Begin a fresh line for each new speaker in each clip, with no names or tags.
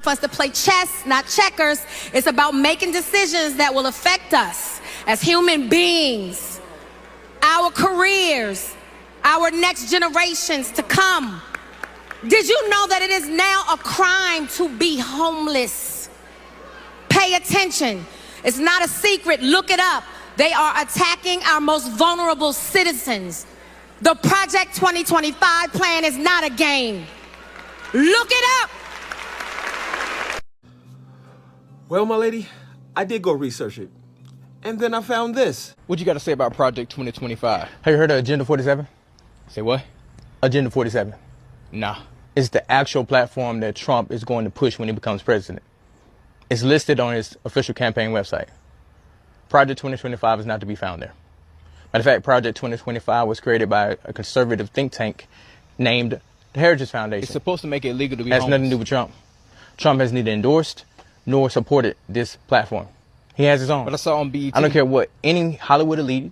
for us to play chess, not checkers. It's about making decisions that will affect us as human beings, our careers, our next generations to come. Did you know that it is now a crime to be homeless? Pay attention. It's not a secret. Look it up. They are attacking our most vulnerable citizens. The Project 2025 plan is not a game. Look it up.
Well, my lady, I did go research it. And then I found this.
What you got to say about Project 2025?
Have you heard of Agenda 47?
Say what?
Agenda 47.
Nah.
It's the actual platform that Trump is going to push when he becomes president. It's listed on his official campaign website. Project 2025 is not to be found there. Matter of fact, Project 2025 was created by a conservative think tank named the Heritage Foundation.
It's supposed to make it illegal to be
Has
homeless.
nothing to do with Trump. Trump has neither endorsed nor supported this platform. He has his own.
But I saw on BET.
I don't care what any Hollywood elite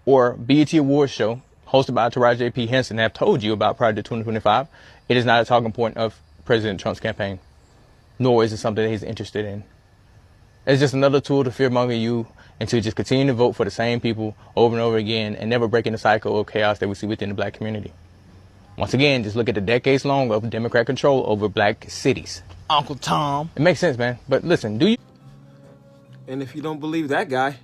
or BET Awards show hosted by Taraji P. Henson have told you about Project 2025. It is not a talking point of President Trump's campaign, nor is it something that he's interested in. It's just another tool to fearmonger you and to just continue to vote for the same people over and over again and never breaking the cycle of chaos that we see within the black community. Once again, just look at the decades long of Democrat control over black cities.
Uncle Tom.
It makes sense, man. But listen, do you?
And if you don't believe that guy,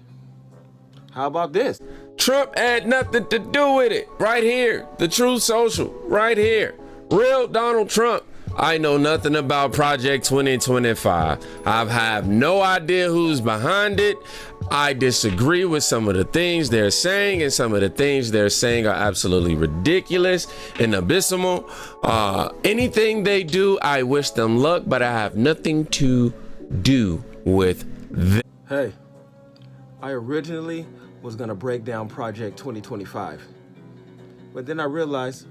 how about this?
Trump had nothing to do with it. Right here. The Truth Social. Right here. Real Donald Trump. I know nothing about Project 2025. I have no idea who's behind it. I disagree with some of the things they're saying, and some of the things they're saying are absolutely ridiculous and abysmal. Anything they do, I wish them luck, but I have nothing to do with them.
Hey, I originally was gonna break down Project 2025, but then I realized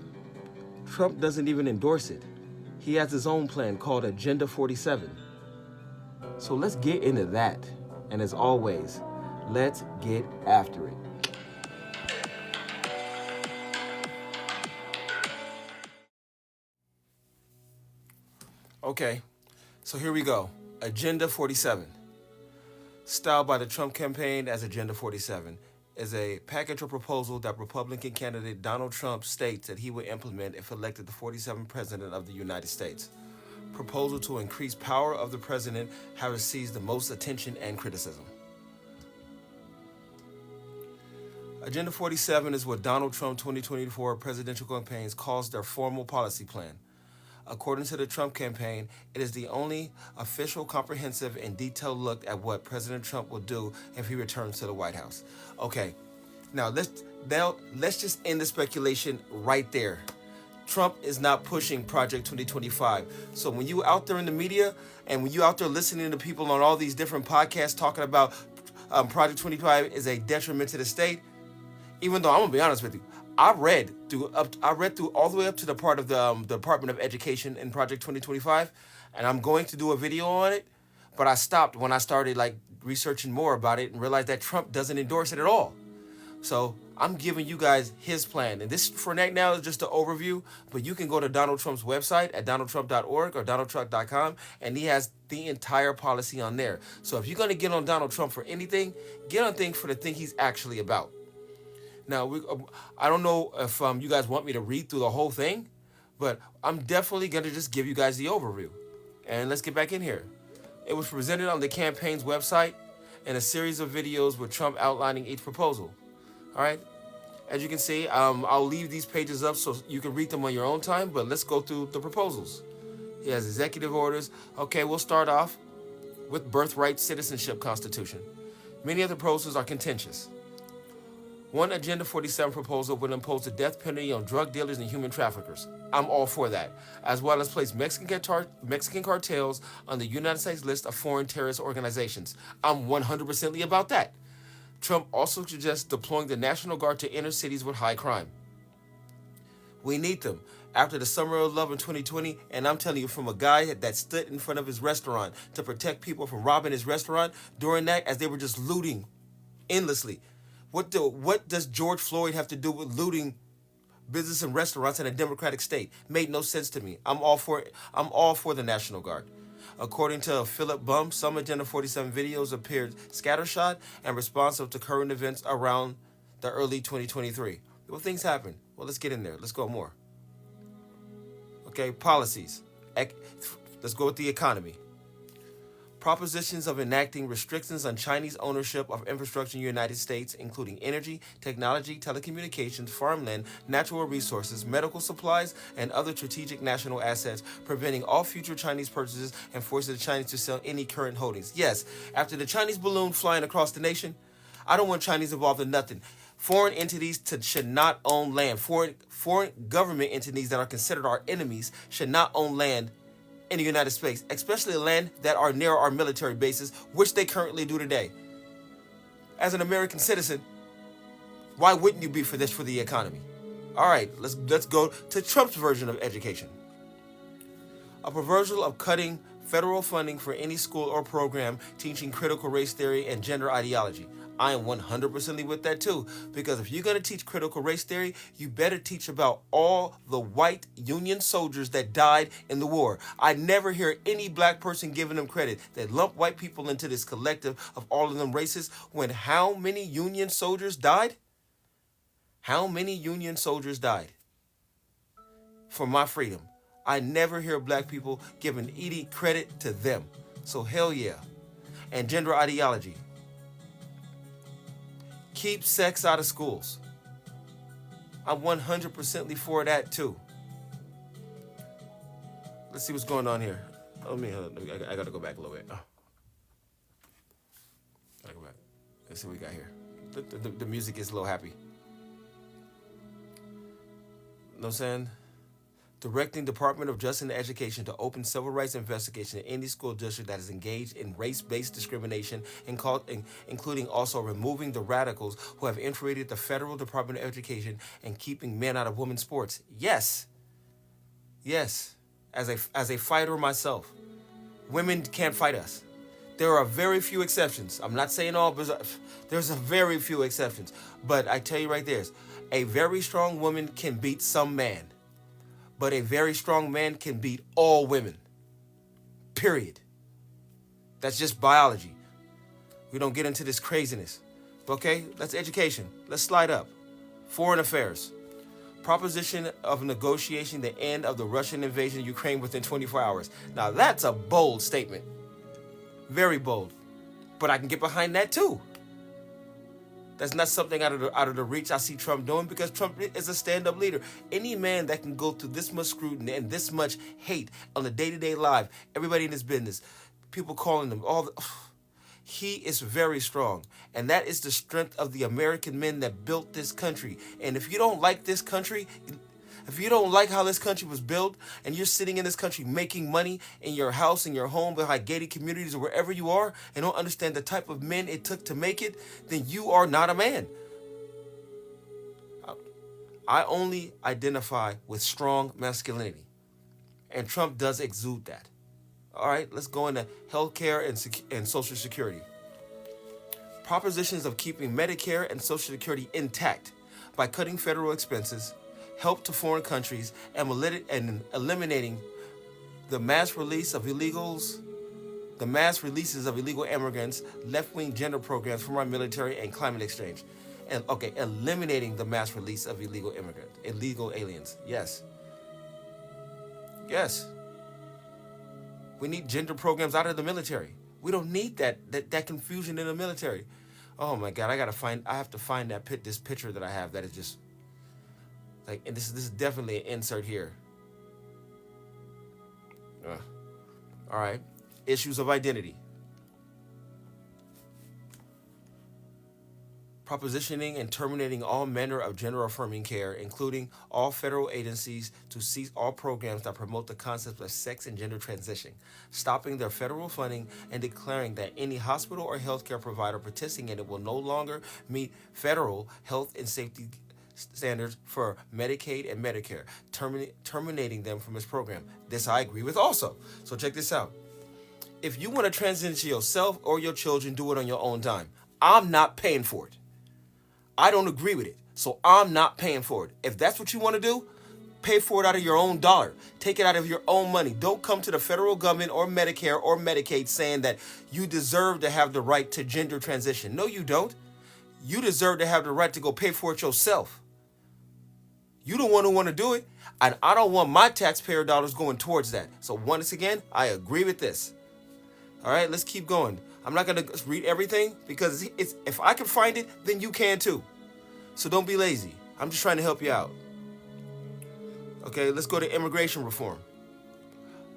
Trump doesn't even endorse it. He has his own plan called Agenda 47. So let's get into that. And as always, let's get after it. Okay, so here we go. Agenda 47. Styled by the Trump campaign as Agenda 47, is a package or proposal that Republican candidate Donald Trump states that he would implement if elected the 47th president of the United States. Proposal to increase power of the president has received the most attention and criticism. Agenda 47 is what Donald Trump 2024 presidential campaigns calls their formal policy plan. According to the Trump campaign, it is the only official, comprehensive, and detailed look at what President Trump will do if he returns to the White House. Okay, now let's just end the speculation right there. Trump is not pushing Project 2025. So when you out there in the media and when you out there listening to people on all these different podcasts talking about Project 2025 is a detriment to the state, even though I'm gonna be honest with you, I read through all the way up to the part of the Department of Education in Project 2025, and I'm going to do a video on it, but I stopped when I started researching more about it and realized that Trump doesn't endorse it at all. So I'm giving you guys his plan, and this for right now is just an overview, but you can go to Donald Trump's website at donaldtrump.org or donaldtrump.com, and he has the entire policy on there. So if you're gonna get on Donald Trump for anything, get on things for the thing he's actually about. Now, I don't know if you guys want me to read through the whole thing, but I'm definitely going to just give you guys the overview. And let's get back in here. It was presented on the campaign's website in a series of videos with Trump outlining each proposal. All right? As you can see, I'll leave these pages up so you can read them on your own time, but let's go through the proposals. He has executive orders. Okay, we'll start off with birthright citizenship constitution. Many of the proposals are contentious. One Agenda 47 proposal would impose the death penalty on drug dealers and human traffickers. I'm all for that, as well as place Mexican cartels on the United States list of foreign terrorist organizations. I'm 100% about that. Trump also suggests deploying the National Guard to inner cities with high crime. We need them. After the Summer of Love in 2020, and I'm telling you from a guy that stood in front of his restaurant to protect people from robbing his restaurant during that as they were just looting endlessly. What does George Floyd have to do with looting business and restaurants in a democratic state? Made no sense to me. I'm all for the National Guard. According to Philip Bump, some Agenda 47 videos appeared scattershot and responsive to current events around the early 2023. Well, things happen. Well, let's get in there. Let's go more. Okay, policies. Let's go with the economy. Propositions of enacting restrictions on Chinese ownership of infrastructure in the United States, including energy, technology, telecommunications, farmland, natural resources, medical supplies, and other strategic national assets, preventing all future Chinese purchases and forcing the Chinese to sell any current holdings. Yes, after the Chinese balloon flying across the nation, I don't want Chinese involved in nothing. Foreign entities should not own land. Foreign government entities that are considered our enemies should not own land in the United States, especially land that are near our military bases, which they currently do today. As an American citizen, why wouldn't you be for this for the economy? All right, let's go to Trump's version of education. A proposal of cutting federal funding for any school or program teaching critical race theory and gender ideology. I am 100% with that too, because if you're going to teach critical race theory, you better teach about all the white Union soldiers that died in the war. I never hear any black person giving them credit. They lump white people into this collective of all of them races when how many Union soldiers died? How many Union soldiers died for my freedom? I never hear black people giving any credit to them. So hell yeah. And gender ideology. Keep sex out of schools. I'm 100% for that too. Let's see what's going on here. I gotta go back a little bit. Gotta go back. Let's see what we got here. The music is a little happy. You know what I'm saying? Directing Department of Justice and Education to open civil rights investigation in any school district that is engaged in race-based discrimination, including also removing the radicals who have infiltrated the Federal Department of Education and keeping men out of women's sports. Yes. Yes. As a fighter myself, women can't fight us. There are very few exceptions. I'm not saying all, but there's a very few exceptions. But I tell you right there, a very strong woman can beat some man. But a very strong man can beat all women. Period. That's just biology. We don't get into this craziness. Okay, that's education. Let's slide up. Foreign affairs. Proposition of negotiating the end of the Russian invasion of Ukraine within 24 hours. Now that's a bold statement. Very bold. But I can get behind that too. That's not something out of the reach I see Trump doing, because Trump is a stand-up leader. Any man that can go through this much scrutiny and this much hate on a day-to-day life, everybody in his business, people calling him, he is very strong. And that is the strength of the American men that built this country. And if you don't like this country, if you don't like how this country was built, and you're sitting in this country making money in your house, in your home, behind gated communities, or wherever you are, and don't understand the type of men it took to make it, then you are not a man. I only identify with strong masculinity. And Trump does exude that. All right, let's go into healthcare and Social Security. Propositions of keeping Medicare and Social Security intact by cutting federal expenses, help to foreign countries, and eliminating the mass releases of illegal immigrants, left-wing gender programs from our military, and climate exchange. And eliminating the mass release of illegal aliens. Yes. Yes. We need gender programs out of the military. We don't need that confusion in the military. Oh my God, I have to find this picture that I have that is just like, and this is definitely an insert here. All right. Issues of identity. Propositioning and terminating all manner of gender-affirming care, including all federal agencies, to cease all programs that promote the concept of sex and gender transition, stopping their federal funding, and declaring that any hospital or healthcare provider participating in it will no longer meet federal health and safety standards for Medicaid and Medicare, terminating them from this program. This I agree with also. So check this out. If you want to transition yourself or your children, do it on your own time. I'm not paying for it. I don't agree with it, so I'm not paying for it. If that's what you want to do, Pay for it out of your own dollar. Take it out of your own money. Don't come to the federal government or Medicare or Medicaid saying that you deserve to have the right to gender transition. No, you don't. You deserve to have the right to go pay for it yourself. You the one who want to do it, and I don't want my taxpayer dollars going towards that. So once again, I agree with this. All right, let's keep going. I'm not going to read everything because it's if I can find it, then you can too. So don't be lazy. I'm just trying to help you out. Okay, let's go to immigration reform.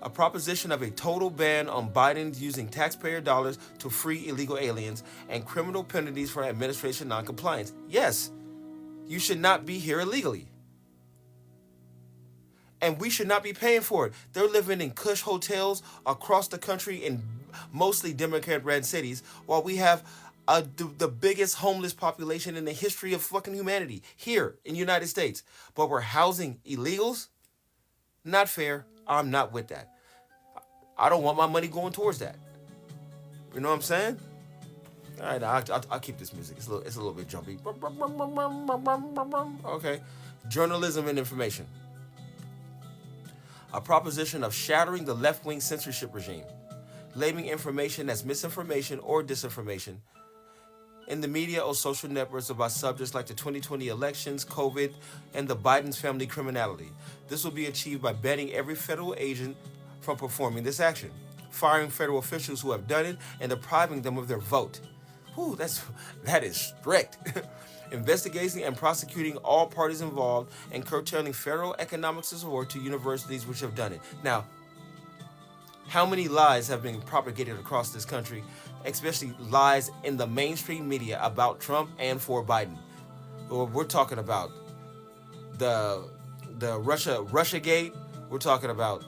A proposition of a total ban on Biden using taxpayer dollars to free illegal aliens and criminal penalties for administration noncompliance. Yes, you should not be here illegally. And we should not be paying for it. They're living in cush hotels across the country in mostly Democrat-ran cities, while we have the biggest homeless population in the history of fucking humanity here in the United States. But we're housing illegals? Not fair. I'm not with that. I don't want my money going towards that. You know what I'm saying? All right, I'll keep this music. It's a little bit jumpy. Okay. Journalism and information. A proposition of shattering the left-wing censorship regime, labeling information as misinformation or disinformation in the media or social networks about subjects like the 2020 elections, COVID, and the Biden's family criminality. This will be achieved by banning every federal agent from performing this action, firing federal officials who have done it, and depriving them of their vote. Whew, that is strict. Investigating and prosecuting all parties involved and curtailing federal economic support to universities which have done it. Now, how many lies have been propagated across this country, especially lies in the mainstream media about Trump and for Biden? We're talking about the Russiagate. We're talking about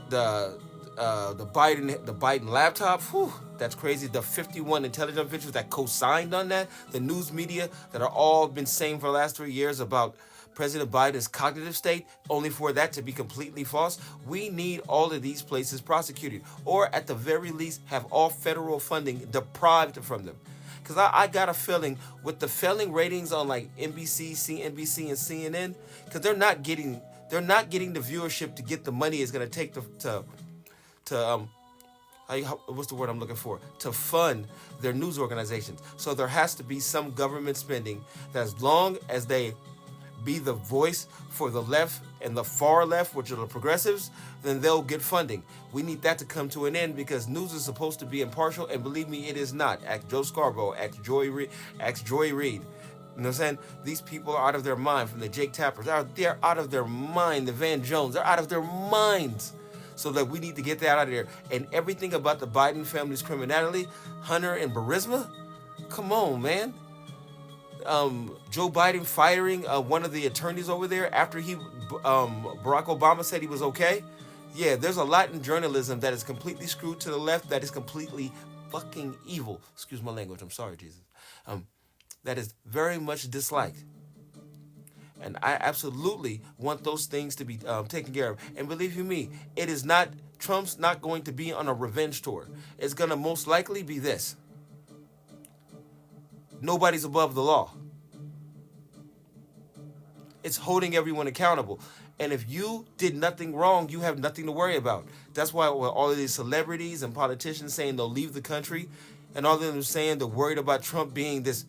the Biden laptop. Whew, that's crazy. The 51 intelligence officials that co-signed on that. The news media that are all been saying for the last 3 years about President Biden's cognitive state, only for that to be completely false. We need all of these places prosecuted, or at the very least have all federal funding deprived from them. Because I got a feeling with the failing ratings on like NBC, CNBC, and CNN, because they're not getting the viewership to get the money it's going to take what's the word I'm looking for? To fund their news organizations. So there has to be some government spending that, as long as they be the voice for the left and the far left, which are the progressives, then they'll get funding. We need that to come to an end, because news is supposed to be impartial, and believe me, it is not. Ask Joe Scarborough, ask Joy Reid. You know what I'm saying? These people are out of their mind, from the Jake Tappers. They're out of their mind. The Van Jones, they're out of their minds. So that we need to get that out of there. And everything about the Biden family's criminality, Hunter and Burisma, come on, man. Joe Biden firing one of the attorneys over there after Barack Obama said he was okay. Yeah, there's a lot in journalism that is completely screwed to the left, that is completely fucking evil. Excuse my language. I'm sorry, Jesus. That is very much disliked. And I absolutely want those things to be taken care of. And believe you me, Trump's not going to be on a revenge tour. It's going to most likely be this. Nobody's above the law. It's holding everyone accountable. And if you did nothing wrong, you have nothing to worry about. That's why all of these celebrities and politicians saying they'll leave the country, and all of them saying they're worried about Trump being this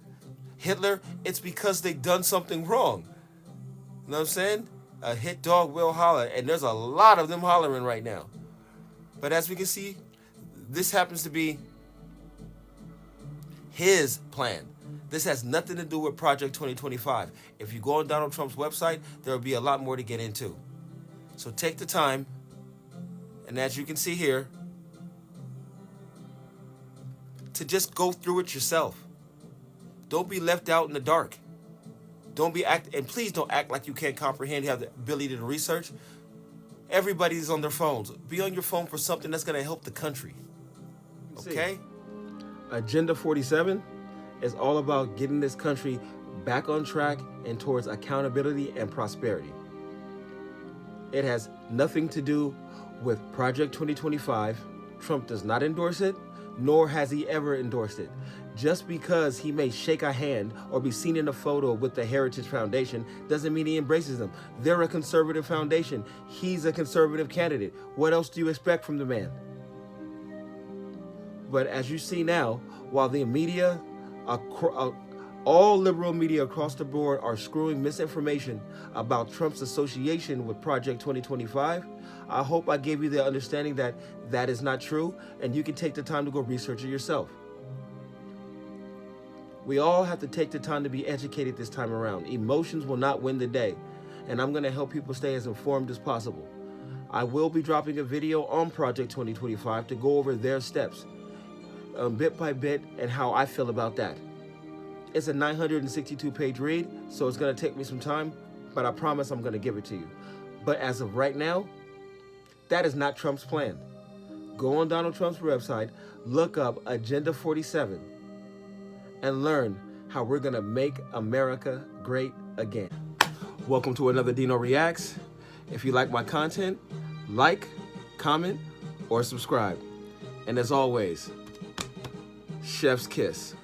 Hitler, it's because they've done something wrong. You know what I'm saying? A hit dog will holler, and there's a lot of them hollering right now. But as we can see, this happens to be his plan. This has nothing to do with Project 2025. If you go on Donald Trump's website, there will be a lot more to get into. So take the time, and as you can see here, to just go through it yourself. Don't be left out in the dark. And please don't act like you can't comprehend. You have the ability to research. Everybody's on their phones. Be on your phone for something that's going to help the country. Okay? Agenda 47 is all about getting this country back on track and towards accountability and prosperity. It has nothing to do with Project 2025. Trump does not endorse it, nor has he ever endorsed it. Just because he may shake a hand or be seen in a photo with the Heritage Foundation doesn't mean he embraces them. They're a conservative foundation. He's a conservative candidate. What else do you expect from the man? But as you see now, while the media, all liberal media across the board are screwing misinformation about Trump's association with Project 2025, I hope I gave you the understanding that that is not true, and you can take the time to go research it yourself. We all have to take the time to be educated this time around. Emotions will not win the day, and I'm going to help people stay as informed as possible. I will be dropping a video on Project 2025 to go over their steps, bit by bit, and how I feel about that. It's a 962-page read, so it's going to take me some time, but I promise I'm going to give it to you. But as of right now, that is not Trump's plan. Go on Donald Trump's website, look up Agenda 47, and learn how we're going to make America great again. Welcome to another Dino Reacts. If you like my content, like, comment, or subscribe. And as always, chef's kiss.